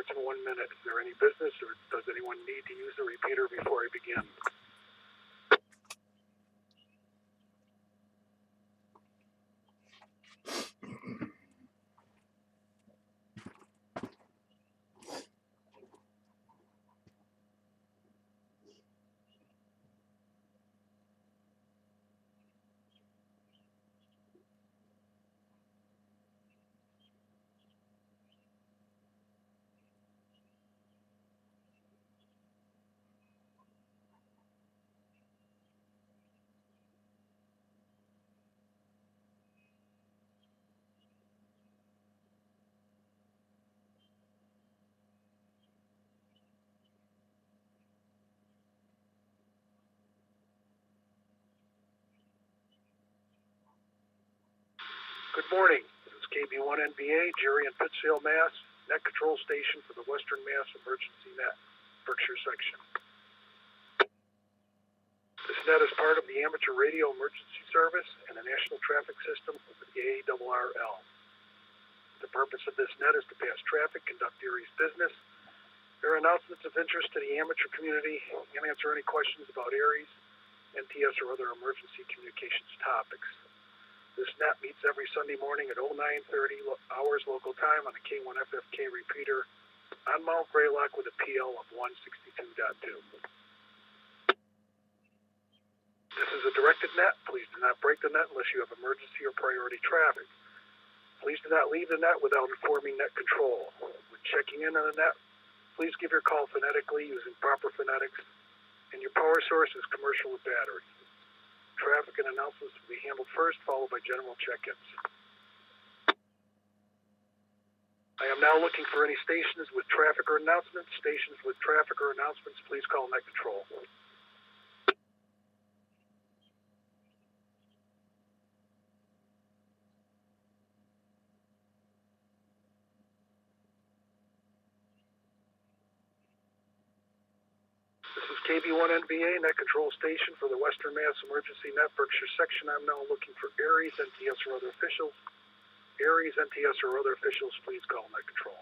starts in 1 minute. Is there any business or does anyone need to use the repeater before I begin? Good morning. This is KB1NBA, Jerry in Pittsfield, Mass. Net control station for the Western Mass Emergency Net, Berkshire section. This net is part of the Amateur Radio Emergency Service and the National Traffic System of the ARRL. The purpose of this net is to pass traffic, conduct Erie's business, bear announcements of interest to the amateur community, and answer any questions about Erie's, NTS, or other emergency communications topics. This net meets every Sunday morning at 0930 hours local time on the K1FFK repeater on Mount Greylock with a PL of 162.2. This is a directed net. Please do not break the net unless you have emergency or priority traffic. Please do not leave the net without informing net control. When checking in on the net, please give your call phonetically using proper phonetics, and your power source is commercial with battery. Traffic and announcements will be handled first, followed by general check-ins. I am now looking for any stations with traffic or announcements. Stations with traffic or announcements, please call net control. This is KB1NBA, net control station for the Western Mass Emergency Net, Berkshire section. I'm now looking for Aries, NTS, or other officials. Aries, NTS, or other officials, please call net control.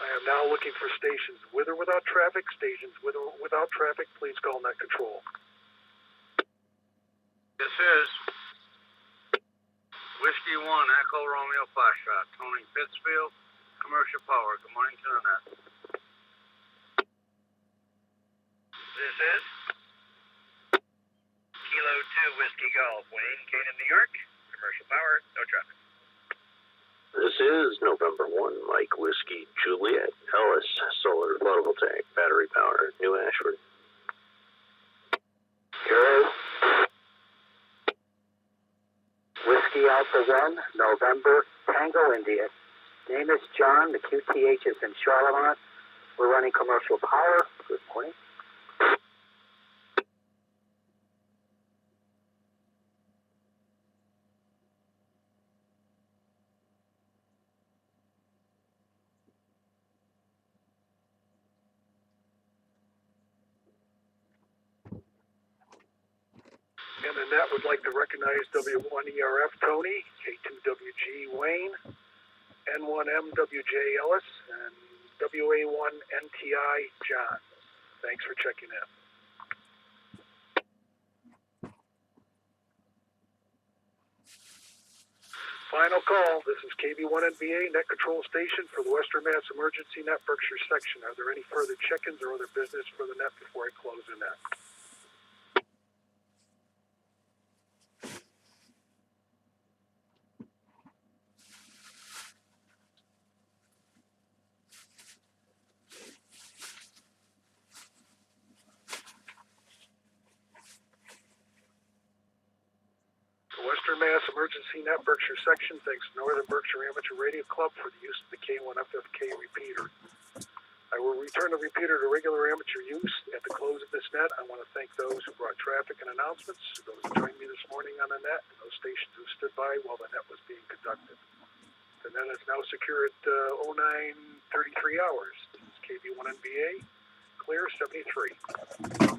I am now looking for stations with or without traffic. Stations with or without traffic, please call net control. This is Whiskey 1, Echo Romeo Foxtrot, Tony Pittsfield, Commercial Power. Good morning to the net. This is Kilo 2, Whiskey Golf, Wayne, Canaan, New York, Commercial Power, no traffic. This is November 1, Mike Whiskey Juliet, Ellis, Solar Photovoltaic, Battery Power, New Ashford. Here is Whiskey Alpha 1, November, Tango, India. Name is John. The QTH is in Charlemont. We're running commercial power. Good morning. And the net would like to recognize W1ERF Tony, K2WG Wayne, N1MWJ Ellis, and WA1NTI John. Thanks for checking in. Final call. This is KB1NBA, net control station for the Western Mass Emergency Net, Berkshire section. Are there any further check-ins or other business for the net before I close the net? Western Mass Emergency Net, Berkshire section thanks Northern Berkshire Amateur Radio Club for the use of the K1FFK repeater. I will return the repeater to regular amateur use at the close of this net. I want to thank those who brought traffic and announcements, those who joined me this morning on the net, and those stations who stood by while the net was being conducted. The net is now secure at 09:33 hours. This is KB1NBA, clear 73.